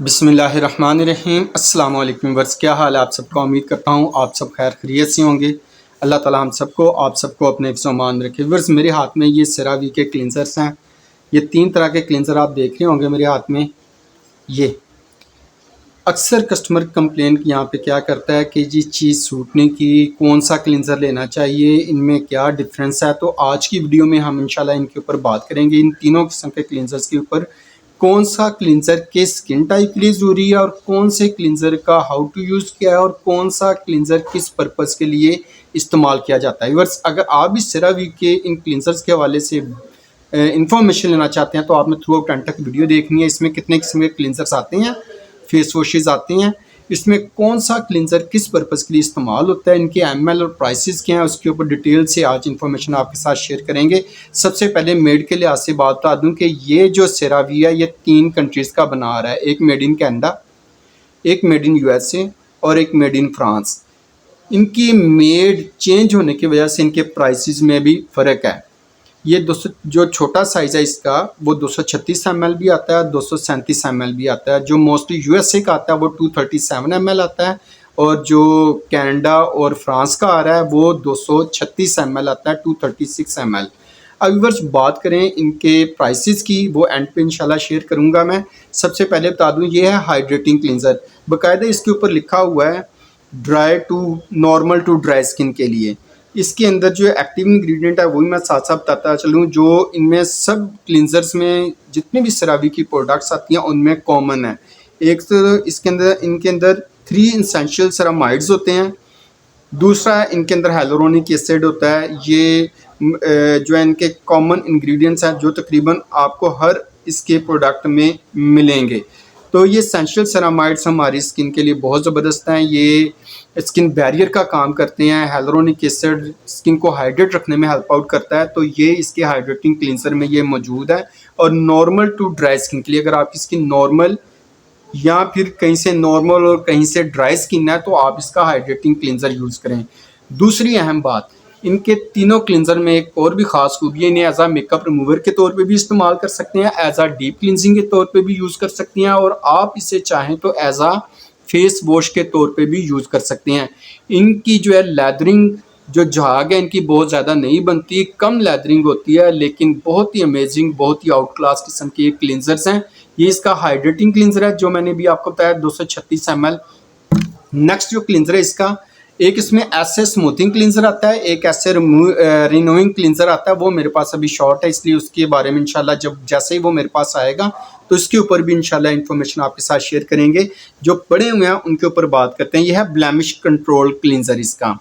बिस्मिल्लाहिर्रहमानिर्रहीम। अस्सलाम वालेकुम वर्स, क्या हाल है आप सबका। उम्मीद करता हूँ आप सब खैर खैरियत से होंगे। अल्लाह ताला हम सबको आप सबको अपने हिफ्ज़-ओ-अमान रखे। वर्स, मेरे हाथ में ये सेरावी के क्लिनजर्स हैं। ये 3 तरह के क्लिनजर आप देख रहे होंगे मेरे हाथ में। ये अक्सर कस्टमर कंप्लेन यहाँ पे क्या करता है कि जी चीज़ सूट नहीं की, कौन सा क्लिनज़र लेना चाहिए, इनमें क्या डिफरेंस है। तो आज की वीडियो में हम इंशाल्लाह इनके ऊपर बात करेंगे, इन तीनों किस्म के क्लिनजर्स के ऊपर। कौन सा क्लिनज़र किस स्किन टाइप के लिए ज़रूरी है और कौन से क्लिनज़र का हाउ टू यूज़ किया है और कौन सा क्लिनज़र किस पर्पज़ के लिए इस्तेमाल किया जाता है। व्यूअर्स, अगर आप भी सेरावी के इन क्लिनजर्स के हवाले से इंफॉर्मेशन लेना चाहते हैं तो आपने थ्रू आउट एंड तक वीडियो देखनी है। इसमें कितने किस्म के क्लिनजर्स आते हैं, फेस वॉशेज़ आते हैं, इसमें कौन सा क्लिनज़र किस पर्पज़ के लिए इस्तेमाल होता है, इनके एमएल और प्राइसेस क्या हैं, उसके ऊपर डिटेल से आज इन्फॉर्मेशन आपके साथ शेयर करेंगे। सबसे पहले मेड के लिहाज से बात बता दूं कि ये जो सेरावी है ये 3 कंट्रीज़ का बना रहा है। एक मेड इन कनाडा, एक मेड इन यूएसए और एक मेड इन फ्रांस। इनकी मेड चेंज होने की वजह से इनके प्राइसेस में भी फ़र्क है। ये 200 जो छोटा साइज़ है इसका वो 236 ml भी आता है, 237 ml भी आता है। जो मोस्टली यूएसए का आता है वो 237 ml आता है और जो कनाडा और फ्रांस का आ रहा है वो 236 ml आता है, 236 ml। अब व्यूअर्स, बात करें इनके प्राइसेस की, वो एंड पे इंशाल्लाह शेयर करूंगा मैं। सबसे पहले बता दूं ये है हाइड्रेटिंग क्लींजर। बाकायदा इसके ऊपर लिखा हुआ है dry to normal to dry skin के लिए। इसके अंदर जो एक्टिव इंग्रेडिएंट है वही मैं साथ साथ बताता चलूँ। जो इनमें सब क्लिनजर्स में जितने भी सेरावी की प्रोडक्ट्स आती हैं उनमें कॉमन है। एक तो इसके अंदर इनके अंदर 3 एसेंशियल सेरामाइड्स होते हैं। दूसरा इनके अंदर हाइलुरोनिक एसिड होता है। ये जो है इनके कॉमन इंग्रेडिएंट्स हैं जो तकरीबन आपको हर इसके प्रोडक्ट में मिलेंगे। तो ये एसेंशियल सेरामाइड्स हमारी स्किन के लिए बहुत ज़बरदस्त हैं। ये स्किन बैरियर का काम करते हैं। हाइलुरोनिक एसिड स्किन को हाइड्रेट रखने में हेल्प आउट करता है। तो ये इसके हाइड्रेटिंग क्लींजर में ये मौजूद है। और नॉर्मल टू ड्राई स्किन के लिए, अगर आपकी स्किन नॉर्मल या फिर कहीं से नॉर्मल और कहीं से ड्राई स्किन है तो आप इसका हाइड्रेटिंग क्लींजर यूज़ करें। दूसरी अहम बात, इनके तीनों क्लिनजर में एक और भी खास खूबी है, इन्हें एज आ मेकअप रिमूवर के तौर पे भी इस्तेमाल कर सकते हैं, एज आ डीप क्लिनजिंग के तौर पे भी यूज़ कर सकते हैं और आप इसे चाहें तो एज आ फेस वॉश के तौर पे भी यूज़ कर सकते हैं। इनकी जो है लैदरिंग जो झाग है इनकी बहुत ज़्यादा नहीं बनती, कम लैदरिंग होती है, लेकिन बहुत ही अमेजिंग, बहुत ही आउट क्लास किस्म के क्लिनजर्स हैं। ये इसका हाइड्रेटिंग क्लिनजर है जो मैंने भी आपको बताया 236 ml। नेक्स्ट जो क्लिनजर है इसका, एक इसमें ऐसे स्मूथिंग क्लिनजर आता है, एक ऐसे रिन्यूइंग क्लिनजर आता है। वो मेरे पास अभी शॉर्ट है इसलिए उसके बारे में इंशाल्लाह जब जैसे ही वो मेरे पास आएगा तो इसके ऊपर भी इंशाल्लाह इन्फॉर्मेशन आपके साथ शेयर करेंगे। जो पड़े हुए हैं उनके ऊपर बात करते हैं। यह है ब्लेमिश कंट्रोल क्लिनजर। इसका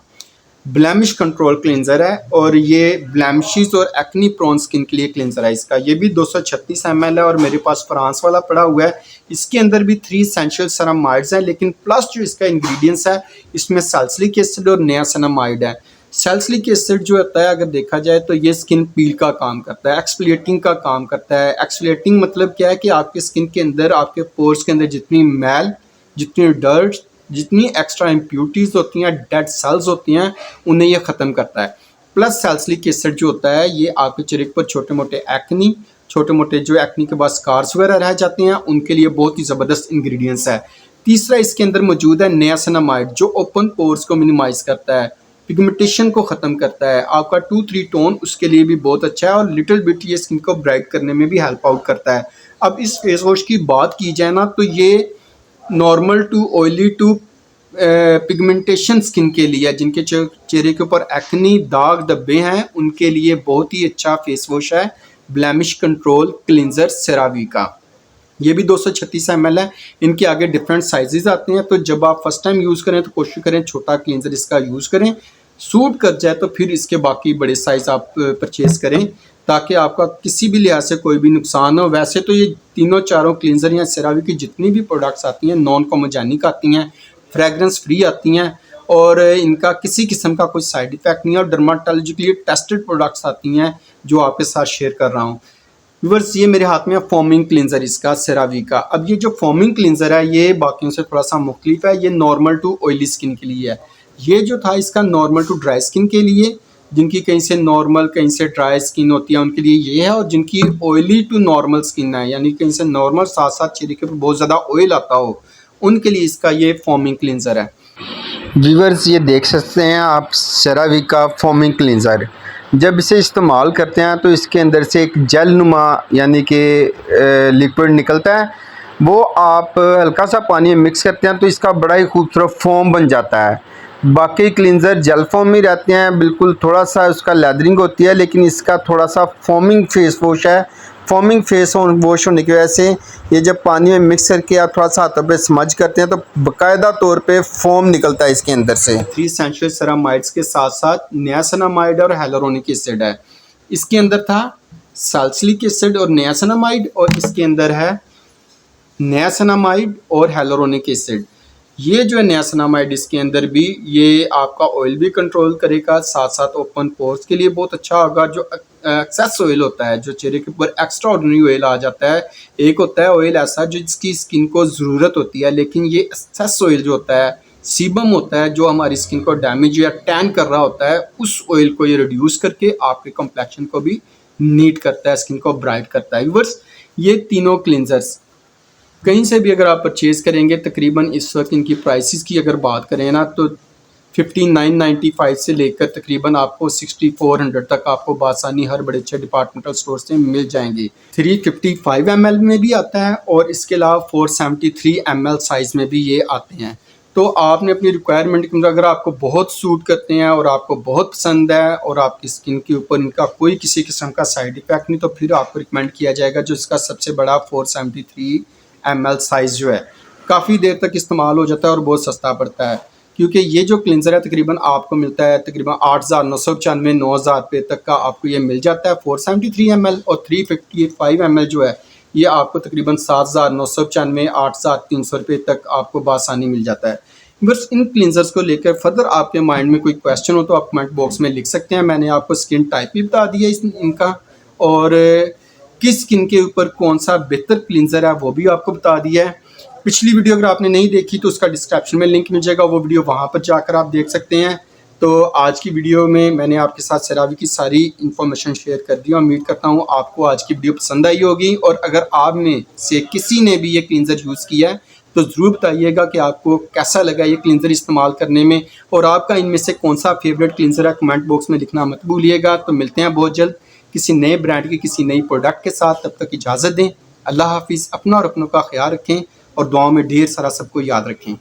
ब्लेमिश कंट्रोल क्लिनजर है और ये ब्लेमिशेस और एक्नी प्रोन स्किन के लिए क्लिनजर है। इसका ये भी 236 ml है और मेरे पास फ्रांस वाला पड़ा हुआ है। इसके अंदर भी 3 एसेंशियल सेरामाइड्स हैं, लेकिन प्लस जो इसका इंग्रेडिएंट्स है इसमें सैलिसिलिक एसिड और नियासिनामाइड है। सैलिसिलिक एसिड जो होता है अगर देखा जाए तो ये स्किन पील का काम करता है, एक्सफोलिएटिंग का काम करता है। एक्सफोलिएटिंग मतलब क्या है कि आपके स्किन के अंदर, आपके पोर्स के अंदर जितनी मैल, जितनी डर्ट, जितनी एक्स्ट्रा इम्प्यूरिटीज़ होती हैं, डेड सेल्स होती हैं, उन्हें ये ख़त्म करता है। प्लस सैलिसिलिक एसिड जो होता है ये आपके चेहरे पर छोटे मोटे एक्नी, छोटे मोटे जो एक्नी के बाद स्कार्स वगैरह रह जाते हैं उनके लिए बहुत ही ज़बरदस्त इंग्रेडिएंट्स है। तीसरा इसके अंदर मौजूद है नियासिनामाइड जो ओपन पोर्स को मिनिमाइज़ करता है, पिगमेंटेशन को ख़त्म करता है, आपका 2-3 टोन उसके लिए भी बहुत अच्छा है और लिटिल बिट ये स्किन को ब्राइट करने में भी हेल्प आउट करता है। अब इस फेस वॉश की बात की जाए ना तो ये normal to oily to pigmentation skin के लिए, जिनके चेहरे के ऊपर एक्नी दाग धब्बे हैं उनके लिए बहुत ही अच्छा फेस वॉश है ब्लेमिश कंट्रोल क्लिनजर सेरावी का। ये भी 236 ml है। इनके आगे डिफरेंट साइजेस आते हैं, तो जब आप फर्स्ट टाइम यूज़ करें तो कोशिश करें छोटा क्लिनजर इसका यूज़ करें। सूट कर जाए तो फिर इसके बाकी बड़े साइज़ आप परचेज़ करें ताकि आपका किसी भी लिहाज से कोई भी नुकसान हो। वैसे तो ये तीनों चारों क्लिनजर या सेरावी की जितनी भी प्रोडक्ट्स आती हैं नॉन कोमोजेनिक आती हैं, फ्रेगरेंस फ्री आती हैं और इनका किसी किस्म का कोई साइड इफ़ेक्ट नहीं है और डर्माटोलॉजिकली टेस्टेड प्रोडक्ट्स आती हैं जो आपके साथ शेयर कर रहा हूँ। व्यूअर्स, ये मेरे हाथ में है फोमिंग क्लिनजर इसका सेरावी का। अब ये जो फोमिंग क्लिनजर है ये बाकियों से थोड़ा सा मुख्तलिफ है। ये नॉर्मल टू ऑयली स्किन के लिए है। ये जो था इसका नॉर्मल टू ड्राई स्किन के लिए, जिनकी कहीं से नॉर्मल कहीं से ड्राई स्किन होती है उनके लिए ये है, और जिनकी ऑयली टू नॉर्मल स्किन है यानी कहीं से नॉर्मल साथ साथ चेहरे के ऊपर बहुत ज़्यादा ऑयल आता हो, उनके लिए इसका ये फोमिंग क्लिनज़र है। व्यूअर्स ये देख सकते हैं आप सेरावी का फोमिंग क्लिनज़र। जब इसे इस्तेमाल करते हैं तो इसके अंदर से एक जेल नुमा यानी कि लिक्विड निकलता है, वो आप हल्का सा पानी में मिक्स करते हैं तो इसका बड़ा ही खूबसूरत फोम बन जाता है। बाकी क्लिनज़र जेल फॉर्म में रहते हैं, बिल्कुल थोड़ा सा उसका लेदरिंग होती है, लेकिन इसका थोड़ा सा फोमिंग फेस वॉश है। फोमिंग फेस वॉश होने की वजह से ये जब पानी में मिक्स करके आप थोड़ा सा हाथों पे स्मज करते हैं तो बाकायदा तौर पे फोम निकलता है इसके अंदर से। 3 एसेंशियल सेरामाइड्स के साथ साथ नियासिनामाइड और hyaluronic एसिड है। इसके अंदर था सैलिसिलिक एसिड और नियासिनामाइड, और इसके अंदर है नियासिनामाइड और hyaluronic एसिड। ये जो है नियासिनामाइड इसके अंदर भी ये आपका ऑयल भी कंट्रोल करेगा, साथ साथ ओपन पोर्स के लिए बहुत अच्छा होगा। जो एक्सेस ऑयल होता है, जो चेहरे के ऊपर एक्स्ट्रा ऑर्डिनरी ऑयल आ जाता है, एक होता है ऑयल ऐसा जिसकी स्किन को ज़रूरत होती है, लेकिन ये एक्सेस ऑयल जो होता है, सीबम होता है जो हमारी स्किन को डैमेज या टैन कर रहा होता है, उस ऑयल को ये रिड्यूस करके आपके कम्प्लेक्शन को भी नीट करता है, स्किन को ब्राइट करता है। व्यूअर्स ये तीनों क्लिनजर्स कहीं से भी अगर आप परचेज करेंगे, तकरीबन इस वक्त इनकी प्राइसेस की अगर बात करें ना तो 5995 से लेकर तकरीबन आपको 6400 तक आपको बासानी हर बड़े अच्छे डिपार्टमेंटल स्टोर से मिल जाएंगे। 355 ml में भी आता है और इसके अलावा 473 ml साइज़ में भी ये आते हैं। तो आपने अपनी रिक्वायरमेंट के अगर आपको बहुत सूट करते हैं और आपको बहुत पसंद है और आपकी स्किन के ऊपर इनका कोई किसी किस्म का साइड इफ़ेक्ट नहीं, तो फिर आपको रिकमेंड किया जाएगा जो इसका सबसे बड़ा 473 ml साइज़ जो है, काफ़ी देर तक इस्तेमाल हो जाता है और बहुत सस्ता पड़ता है, क्योंकि ये जो क्लिनज़र है तकरीबन आपको मिलता है तकरीबन 8,995 9,000 रुपये तक का आपको ये मिल जाता है 473 ml, और 355 ml जो है ये आपको तकरीबन 7,995 8,300 रुपये तक आपको बासानी मिल जाता है। बस इन क्लिनजर्स को लेकर फर्दर आपके माइंड में कोई क्वेश्चन हो तो आप कमेंट बॉक्स में लिख सकते हैं। मैंने आपको स्किन टाइप भी बता दिया इनका, और किस स्किन के ऊपर कौन सा बेहतर क्लिनजर है वो भी आपको बता दिया है। पिछली वीडियो अगर आपने नहीं देखी तो उसका डिस्क्रिप्शन में लिंक मिल जाएगा, वो वीडियो वहाँ पर जाकर आप देख सकते हैं। तो आज की वीडियो में मैंने आपके साथ सेरावी की सारी इन्फॉर्मेशन शेयर कर दी। उम्मीद करता हूँ आपको आज की वीडियो पसंद आई होगी, और अगर आप में से किसी ने भी ये क्लिनजर यूज़ किया है तो ज़रूर बताइएगा कि आपको कैसा लगा ये क्लिनजर इस्तेमाल करने में, और आपका इनमें से कौन सा फेवरेट क्लिनजर है कमेंट बॉक्स में लिखना मत भूलिएगा। तो मिलते हैं बहुत जल्द किसी नए ब्रांड के किसी नई प्रोडक्ट के साथ, तब तक इजाज़त दें। अल्लाह हाफिज़। अपना और अपनों का ख्याल रखें और दुआओं में ढेर सारा सबको याद रखें।